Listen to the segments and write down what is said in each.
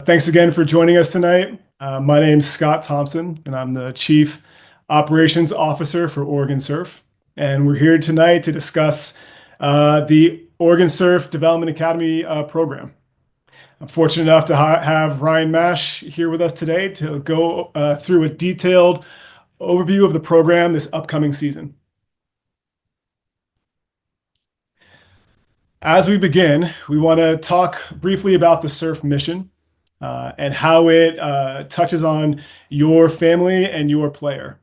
Thanks again for joining us tonight. My name's Scott Thompson, and I'm the Chief Operations Officer for Oregon Surf. And we're here tonight to discuss the Oregon Surf Development Academy program. I'm fortunate enough to have Ryan Mash here with us today to go through a detailed overview of the program this upcoming season. As we begin, we want to talk briefly about the Surf mission and how it touches on your family and your player.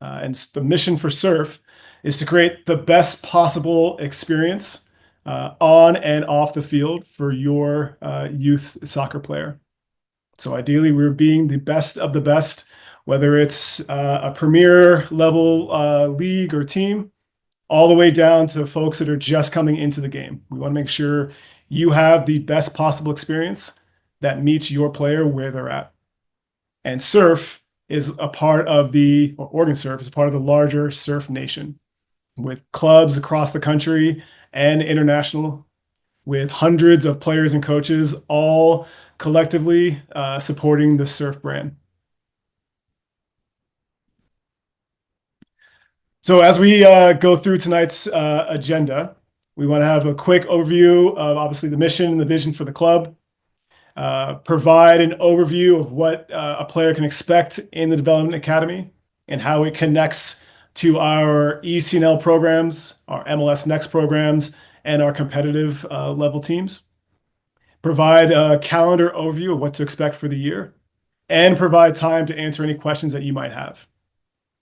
And the mission for Surf is to create the best possible experience on and off the field for your youth soccer player. So ideally, we're being the best of the best, whether it's a premier level league or team, all the way down to folks that are just coming into the game. We want to make sure you have the best possible experience that meets your player where they're at. And Surf is a part of Oregon Surf is a part of the larger Surf Nation, with clubs across the country and international, with hundreds of players and coaches all collectively supporting the Surf brand. So as we go through tonight's agenda, we want to have a quick overview of obviously the mission and the vision for the club, provide an overview of what a player can expect in the Development Academy and how it connects to our ECNL programs, our MLS Next programs, and our competitive level teams. Provide a calendar overview of what to expect for the year, and provide time to answer any questions that you might have.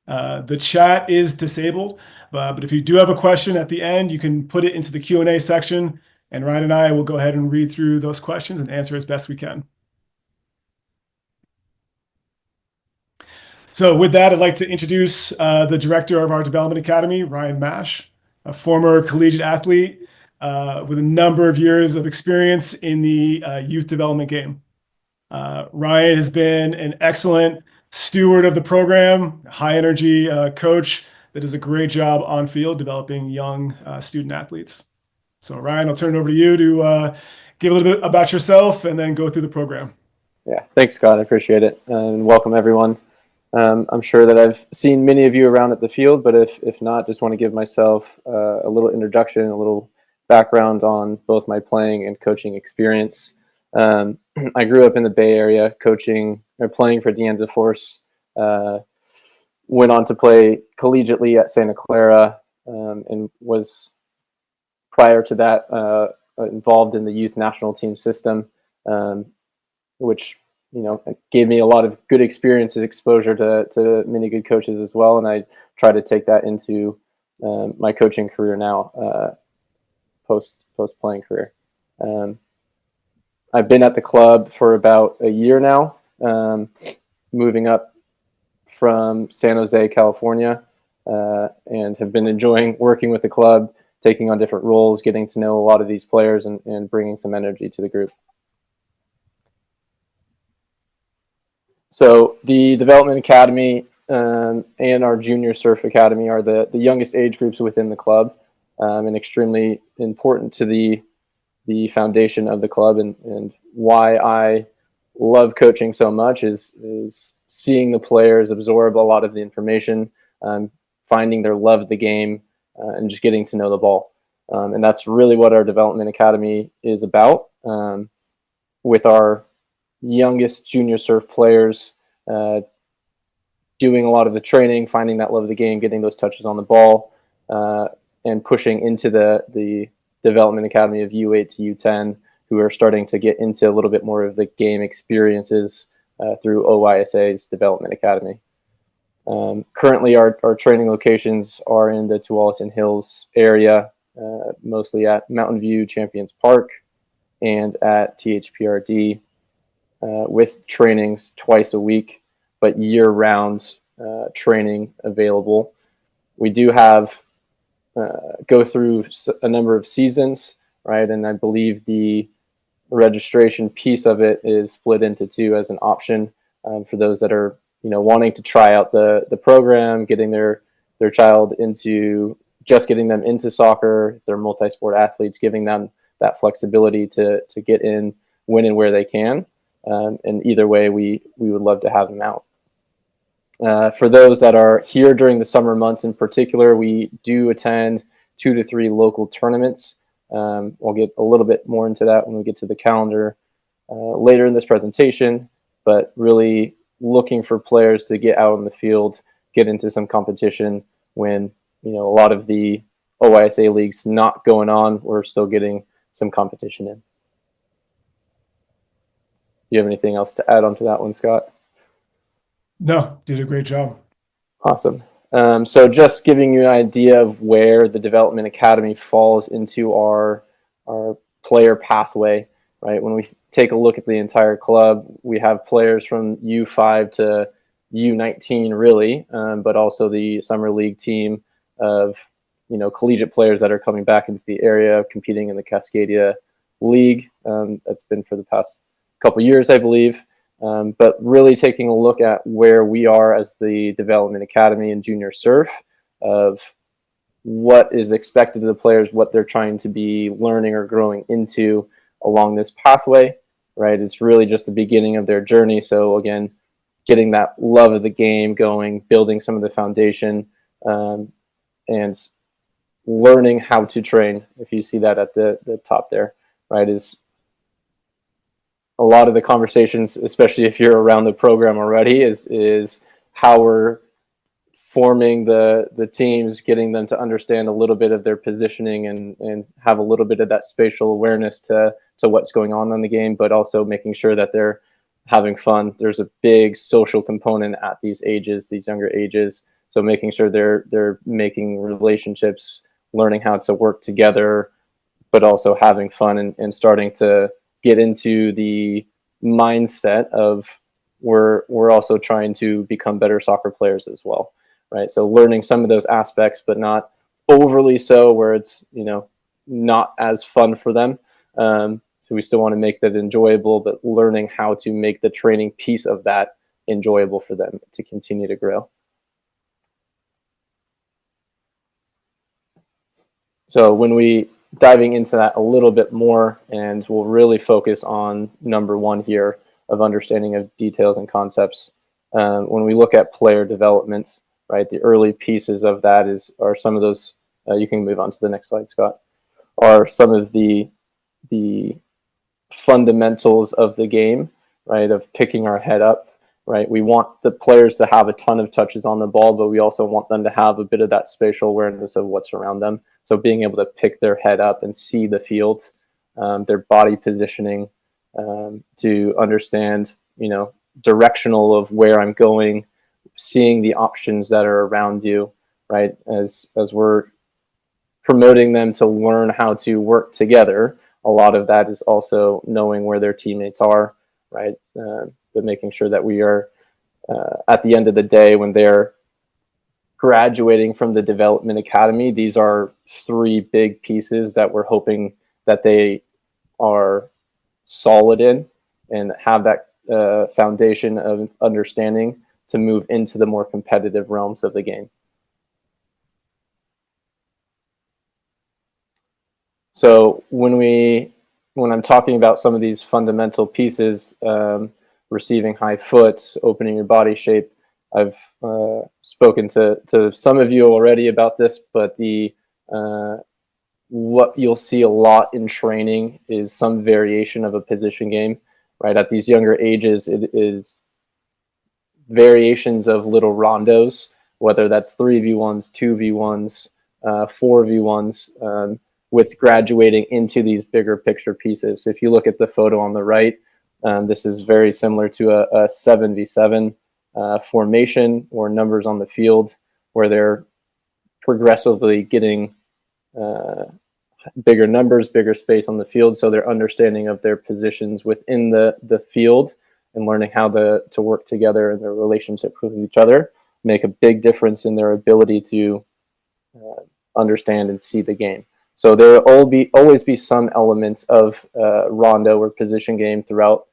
The chat is disabled, but if you do have a question at the end, you can put it into the Q&A section, and Ryan and I will go ahead and read through those questions and answer as best we can. So with that, I'd like to introduce the director of our Development Academy, Ryan Mash, a former collegiate athlete with a number of years of experience in the youth development game. Ryan has been an excellent steward of the program, high energy coach that does a great job on field developing young student athletes. So Ryan, I'll turn it over to you to give a little bit about yourself and then go through the program. Yeah, thanks, Scott. I appreciate it. And welcome, everyone. I'm sure that I've seen many of you around at the field, but if not, just want to give myself a little introduction, a little background on both my playing and coaching experience. I grew up in the Bay Area coaching or playing for De Anza Force. Went on to play collegiately at Santa Clara and was, prior to that, involved in the youth national team system, which gave me a lot of good experience and exposure to many good coaches as well. And I try to take that into my coaching career now, post playing career. I've been at the club for about a year now, moving up from San Jose, California, and have been enjoying working with the club, taking on different roles, getting to know a lot of these players and bringing some energy to the group. So the Development Academy and our Junior Surf Academy are the youngest age groups within the club, and extremely important to the foundation of the club, and why I love coaching so much is seeing the players absorb a lot of the information, finding their love of the game, and just getting to know the ball. And that's really what our Development Academy is about, with our youngest junior surf players doing a lot of the training, finding that love of the game, getting those touches on the ball, and pushing into the Development Academy of U8 to U10, who are starting to get into a little bit more of the game experiences through OYSA's Development Academy. Currently, our training locations are in the Tualatin Hills area, mostly at Mountain View Champions Park and at THPRD, with trainings twice a week, but year-round training available. We do have go through a number of seasons, right? And I believe the registration piece of it is split into two as an option for those that are wanting to try out the program, getting their child into just getting them into soccer. If they're multi-sport athletes, giving them that flexibility to get in when and where they can. And either way, we would love to have them out. For those that are here during the summer months in particular, we do attend 2 to 3 local tournaments. We'll get a little bit more into that when we get to the calendar later in this presentation, but really looking for players to get out on the field, get into some competition when, you know, a lot of the OISA leagues not going on, we're still getting some competition in. Do you have anything else to add on to that one, Scott? No, did a great job. Awesome. So just giving you an idea of where the Development Academy falls into our player pathway, right? When we take a look at the entire club, we have players from U5 to U19 really, but also the summer league team of, you know, collegiate players that are coming back into the area, competing in the Cascadia League. That's been for the past couple years, I believe. But really taking a look at where we are as the Development Academy and Junior Surf, of what is expected of the players, what they're trying to be learning or growing into along this pathway, right? It's really just the beginning of their journey. So again, getting that love of the game going, building some of the foundation, and learning how to train. If you see that at the top there, right, is a lot of the conversations, especially if you're around the program already, is how we're forming the teams, getting them to understand a little bit of their positioning and have a little bit of that spatial awareness to what's going on the game, but also making sure that they're having fun. There's a big social component at these ages, these younger ages. So making sure they're making relationships, learning how to work together, but also having fun and starting to get into the mindset of we're also trying to become better soccer players as well, right? So learning some of those aspects, but not overly so where it's, you know, not as fun for them. So we still want to make that enjoyable, but learning how to make the training piece of that enjoyable for them to continue to grow. So when we diving into that a little bit more, and we'll really focus on number one here of understanding of details and concepts. When we look at player development, right, the early pieces of that are some of those. You can move on to the next slide, Scott. Are some of the fundamentals of the game, right, of picking our head up. Right, we want the players to have a ton of touches on the ball, but we also want them to have a bit of that spatial awareness of what's around them. So being able to pick their head up and see the field, their body positioning, to understand, you know, directional of where I'm going, seeing the options that are around you, right? As we're promoting them to learn how to work together, a lot of that is also knowing where their teammates are, right? But making sure that we are, at the end of the day, when they're graduating from the Development Academy, these are 3 big pieces that we're hoping that they are solid in and have that foundation of understanding to move into the more competitive realms of the game. So when I'm talking about some of these fundamental pieces, receiving high foot, opening your body shape, I've spoken to some of you already about this, but what you'll see a lot in training is some variation of a position game, right? At these younger ages, it is variations of little rondos, whether that's 3v1s, 2v1s, 4v1s, with graduating into these bigger picture pieces. If you look at the photo on the right, this is very similar to a 7v7 formation or numbers on the field, where they're progressively getting bigger numbers, bigger space on the field, so their understanding of their positions within the field and learning how to work together and their relationship with each other make a big difference in their ability to understand and see the game. So there will always be some elements of rondo or position game throughout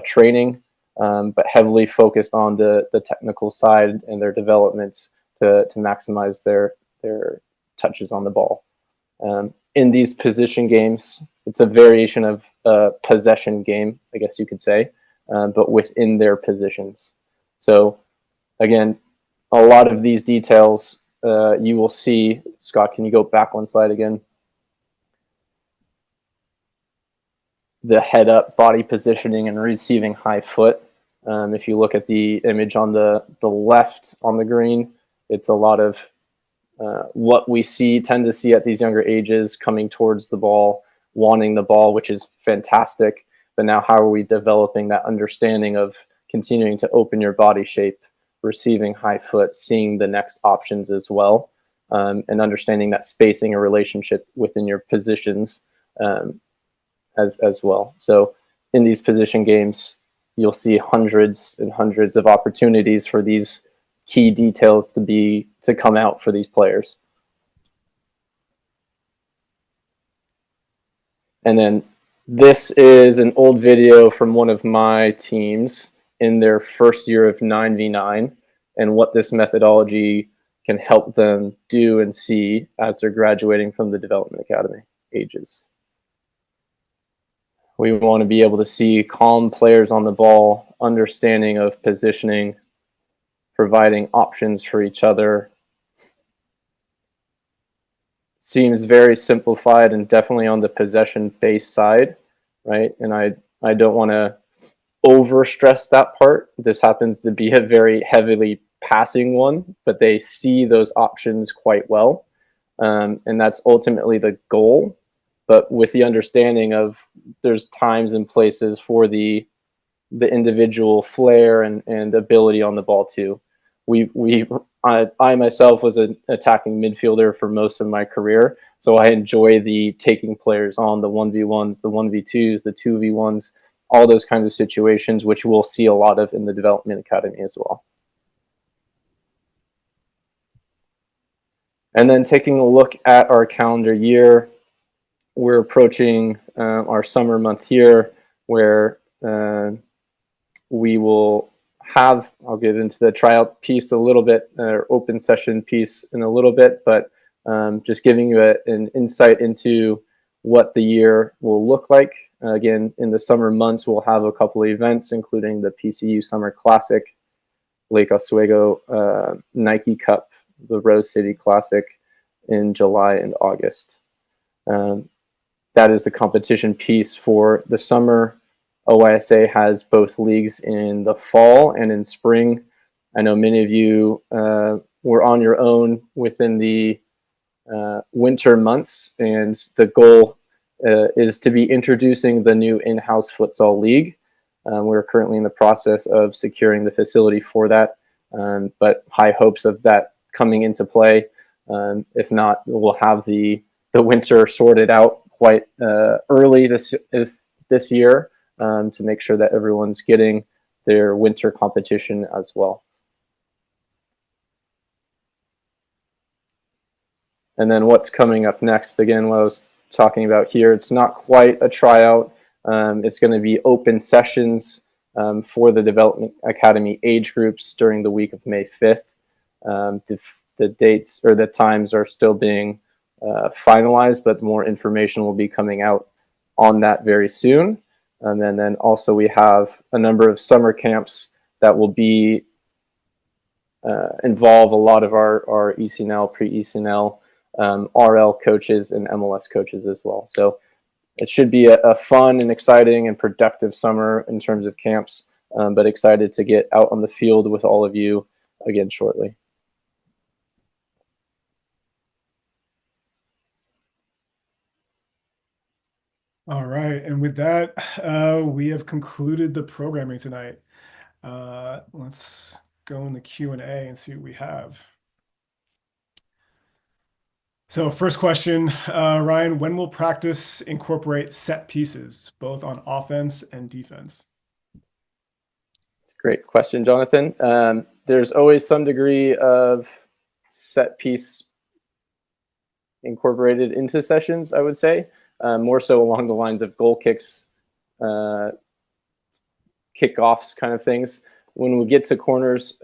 training, but heavily focused on the technical side and their development to maximize their touches on the ball. In these position games, it's a variation of a possession game, I guess you could say, but within their positions. So again, a lot of these details you will see. Scott, can you go back one slide again? The head up, body positioning, and receiving high foot. If you look at the image on the left on the green, it's a lot of what we tend to see at these younger ages, coming towards the ball, wanting the ball, which is fantastic. But now how are we developing that understanding of continuing to open your body shape, receiving high foot, seeing the next options as well, and understanding that spacing a relationship within your positions as well. So in these position games, you'll see hundreds and hundreds of opportunities for these key details to come out for these players. And then this is an old video from one of my teams in their first year of 9v9 and what this methodology can help them do and see as they're graduating from the Development Academy ages. We want to be able to see calm players on the ball, understanding of positioning, providing options for each other. Seems very simplified and definitely on the possession-based side, right? And I don't want to over stress that part. This happens to be a very heavily passing one, but they see those options quite well. And that's ultimately the goal. But with the understanding of there's times and places for the individual flair and ability on the ball too. I myself was an attacking midfielder for most of my career, so I enjoy the taking players on the 1v1s, the 1v2s, the 2v1s, all those kinds of situations, which we'll see a lot of in the Development Academy as well. And then taking a look at our calendar year, we're approaching our summer month here, where we will have, I'll get into the tryout piece a little bit, or open session piece in a little bit, but just giving you an insight into what the year will look like. Again, in the summer months, we'll have a couple of events, including the PCU Summer Classic, Lake Oswego Nike Cup, the Rose City Classic in July and August. That is the competition piece for the summer. OYSA has both leagues in the fall and in spring. I know many of you were on your own within the winter months, and the goal is to be introducing the new in-house futsal league. We're currently in the process of securing the facility for that, but high hopes of that coming into play. If not, we'll have the winter sorted out quite early this year, to make sure that everyone's getting their winter competition as well. And then what's coming up next, again, what I was talking about here, it's not quite a tryout. It's going to be open sessions for the Development Academy age groups during the week of May 5th. The dates or the times are still being finalized, but more information will be coming out on that very soon. And then also we have a number of summer camps that will be involve a lot of our ECNL, pre-ECNL, RL coaches and MLS coaches as well. So it should be a fun and exciting and productive summer in terms of camps, but excited to get out on the field with all of you again shortly. All right, and with that, we have concluded the programming tonight. Let's go in the Q&A and see what we have. So first question, Ryan, when will practice incorporate set pieces, both on offense and defense? It's a great question, Jonathan. There's always some degree of set piece incorporated into sessions, I would say. More so along the lines of goal kicks, kickoffs kind of things. When we get to corners,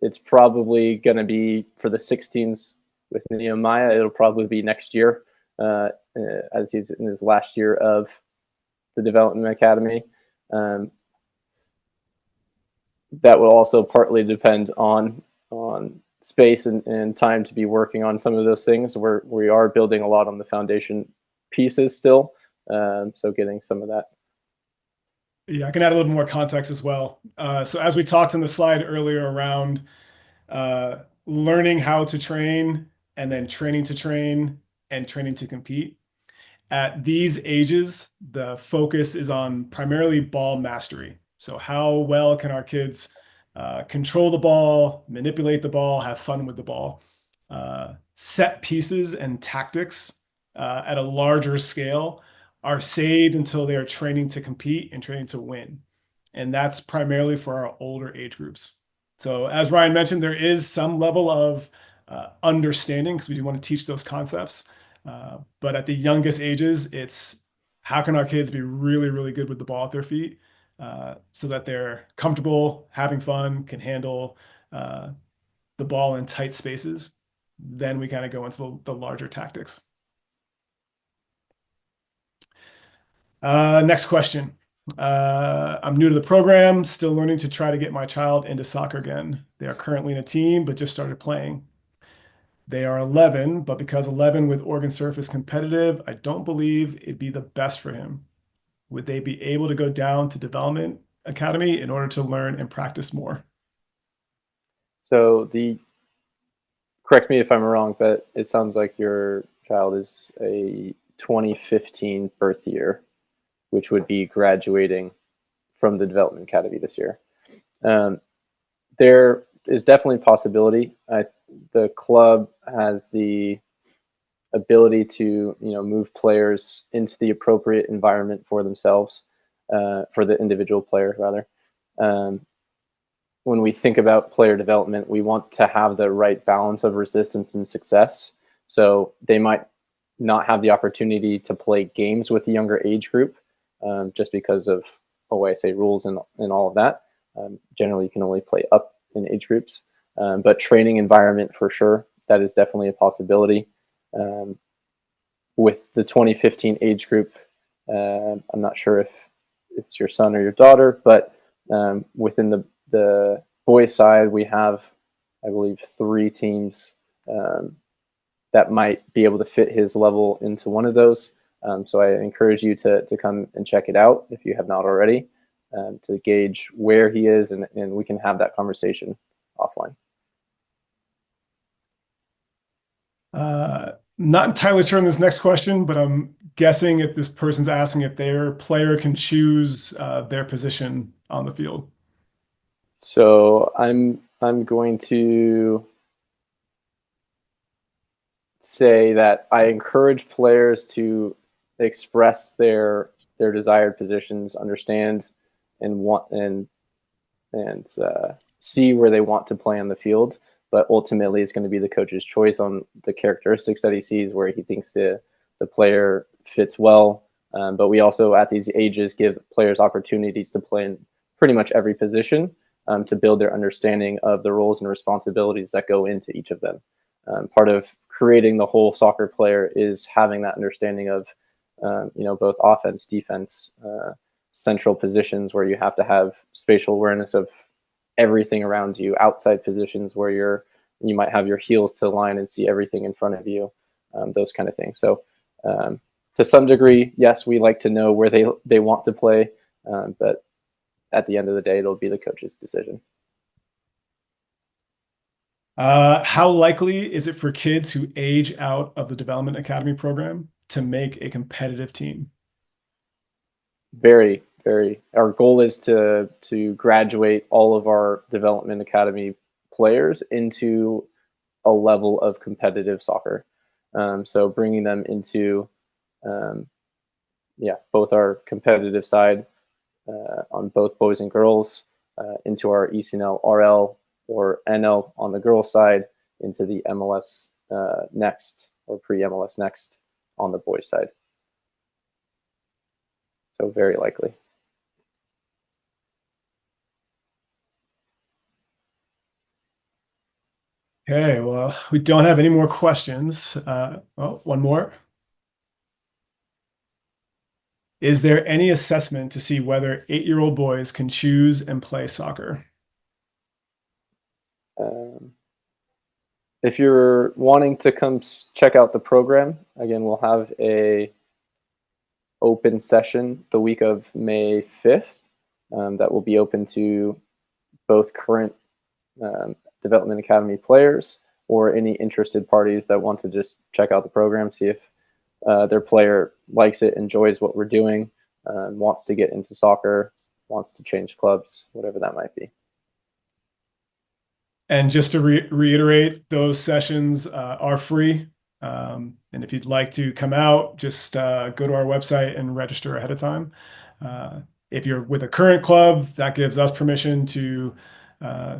it's probably going to be for the 16s with Nehemiah. It'll probably be next year, as he's in his last year of the Development Academy. that will also partly depend on space and time to be working on some of those things. We are building a lot on the foundation pieces still, so getting some of that. Yeah, I can add a little more context as well. So as we talked in the slide earlier around learning how to train and then training to train and training to compete. At these ages, the focus is on primarily ball mastery. So how well can our kids control the ball, manipulate the ball, have fun with the ball? Set pieces and tactics at a larger scale are saved until they are training to compete and training to win. And that's primarily for our older age groups. So as Ryan mentioned, there is some level of understanding because we do want to teach those concepts. But at the youngest ages, it's how can our kids be really, really good with the ball at their feet so that they're comfortable, having fun, can handle the ball in tight spaces. Then we kind of go into the larger tactics. Next question. I'm new to the program, still learning to try to get my child into soccer again. They are currently in a team, but just started playing. They are 11, but because 11 with Oregon Surf is competitive, I don't believe it'd be the best for him. Would they be able to go down to development academy in order to learn and practice more? So correct me if I'm wrong, but it sounds like your child is a 2015 birth year, which would be graduating from the development academy this year. There is definitely a possibility. The club has the ability to move players into the appropriate environment for themselves, for the individual player rather. When we think about player development, we want to have the right balance of resistance and success. So they might not have the opportunity to play games with the younger age group just because of OISA rules and all of that. Generally, you can only play up in age groups, but training environment for sure, that is definitely a possibility. With the 2015 age group, I'm not sure if it's your son or your daughter, but within the boys side, we have, I believe, 3 teams that might be able to fit his level into one of those. So I encourage you to come and check it out if you have not already, to gauge where he is, and we can have that conversation offline. Not entirely sure on this next question, but I'm guessing if this person's asking if their player can choose their position on the field. So I'm going to say that I encourage players to express their desired positions, understand and want and see where they want to play on the field. But ultimately, it's going to be the coach's choice on the characteristics that he sees, where he thinks the player fits well. But we also, at these ages, give players opportunities to play in pretty much every position to build their understanding of the roles and responsibilities that go into each of them. Part of creating the whole soccer player is having that understanding of both offense, defense, central positions where you have to have spatial awareness of everything around you, outside positions where you might have your heels to the line and see everything in front of you, those kind of things. So to some degree, yes, we like to know where they want to play, but at the end of the day, it'll be the coach's decision. How likely is it for kids who age out of the Development Academy program to make a competitive team? Very, very. Our goal is to graduate all of our Development Academy players into a level of competitive soccer. So bringing them into, both our competitive side on both boys and girls, into our ECNL RL or NL on the girls side, into the MLS Next or pre-MLS Next on the boys side. So very likely. Okay, well, we don't have any more questions. One more. Is there any assessment to see whether 8-year-old boys can choose and play soccer? Um, if you're wanting to come check out the program, again, we'll have a open session the week of May 5th that will be open to both current Development Academy players or any interested parties that want to just check out the program, see if their player likes it, enjoys what we're doing, wants to get into soccer, wants to change clubs, whatever that might be. And just to reiterate, those sessions are free. And if you'd like to come out, just go to our website and register ahead of time. If you're with a current club, that gives us permission to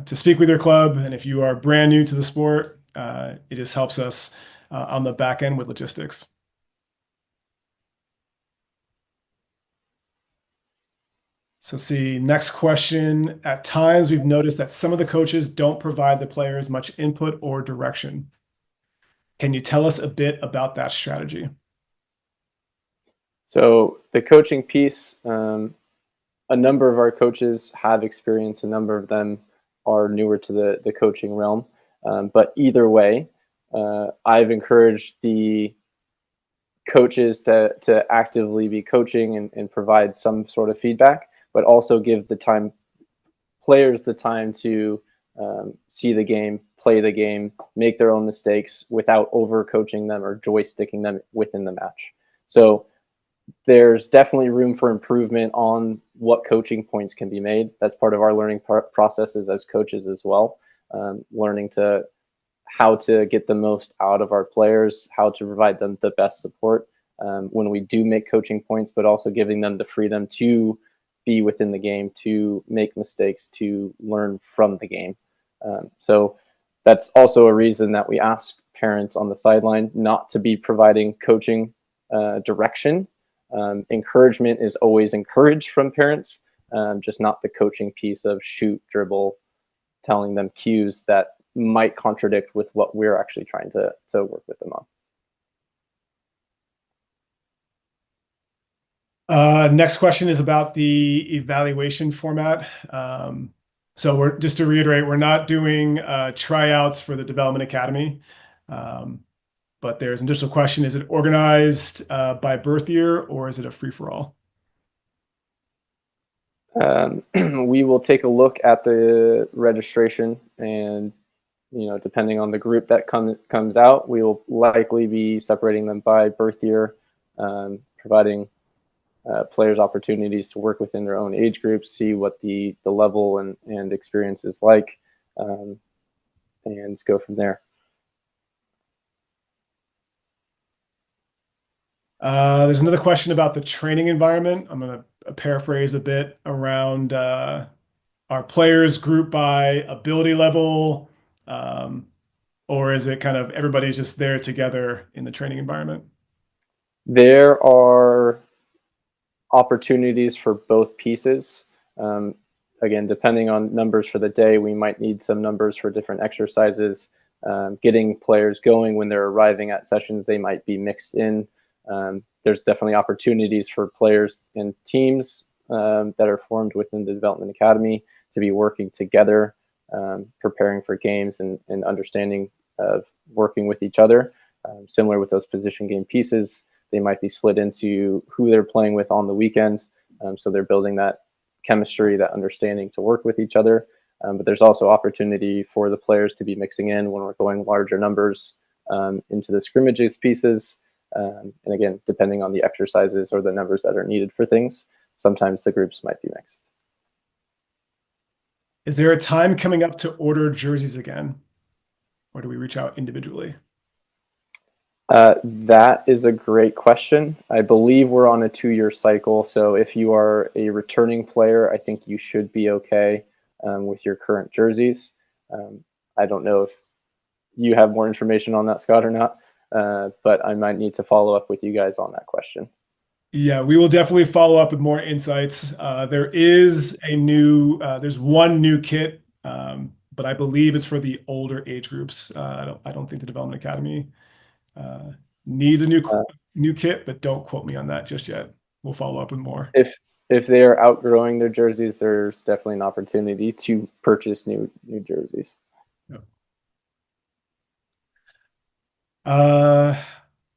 speak with your club. And if you are brand new to the sport, it just helps us on the back end with logistics. So see, next question. At times, we've noticed that some of the coaches don't provide the players much input or direction. Can you tell us a bit about that strategy? So the coaching piece, a number of our coaches have experience. A number of them are newer to the coaching realm. But either way, I've encouraged the coaches to actively be coaching and provide some sort of feedback, but also give the players the time to see the game, play the game, make their own mistakes without over coaching them or joysticking them within the match. So there's definitely room for improvement on what coaching points can be made. That's part of our learning processes as coaches as well, learning to how to get the most out of our players, how to provide them the best support when we do make coaching points, but also giving them the freedom to be within the game, to make mistakes, to learn from the game. So that's also a reason that we ask parents on the sideline not to be providing coaching direction. Encouragement is always encouraged from parents, just not the coaching piece of shoot, dribble, telling them cues that might contradict with what we're actually trying to work with them on. Next question is about the evaluation format. So we're just to reiterate, we're not doing tryouts for the Development Academy. But there's an additional question. Is it organized by birth year or is it a free-for-all? We will take a look at the registration and, depending on the group that comes out, we will likely be separating them by birth year, providing players opportunities to work within their own age groups, see what the level and experience is like, and go from there. There's another question about the training environment. I'm going to paraphrase a bit around our players group by ability level, or is it kind of everybody's just there together in the training environment? There are opportunities for both pieces. Again, depending on numbers for the day, we might need some numbers for different exercises. Getting players going when they're arriving at sessions, they might be mixed in. There's definitely opportunities for players and teams that are formed within the Development Academy to be working together, preparing for games and understanding of working with each other. Similar with those position game pieces, they might be split into who they're playing with on the weekends. So they're building that chemistry, that understanding to work with each other. But there's also opportunity for the players to be mixing in when we're going larger numbers into the scrimmages pieces. And again, depending on the exercises or the numbers that are needed for things, sometimes the groups might be mixed. Is there a time coming up to order jerseys again? Or do we reach out individually? That is a great question. I believe we're on a 2-year cycle. So if you are a returning player, I think you should be okay with your current jerseys. I don't know if you have more information on that, Scott, or not, but I might need to follow up with you guys on that question. Yeah, we will definitely follow up with more insights. There is there's one new kit, but I believe it's for the older age groups. I don't think the Development Academy needs a new kit, but don't quote me on that just yet. We'll follow up with more. If they are outgrowing their jerseys, there's definitely an opportunity to purchase new jerseys. Uh,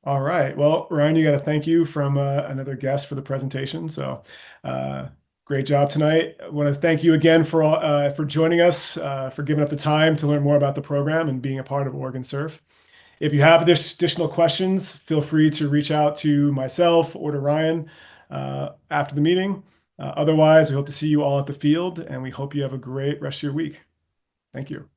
all right. Well, Ryan, you got a thank you from another guest for the presentation. So, uh, great job tonight. I want to thank you again for joining us, for giving up the time to learn more about the program and being a part of Oregon Surf. If you have additional questions, feel free to reach out to myself or to Ryan after the meeting. Otherwise, we hope to see you all at the field, and we hope you have a great rest of your week. Thank you.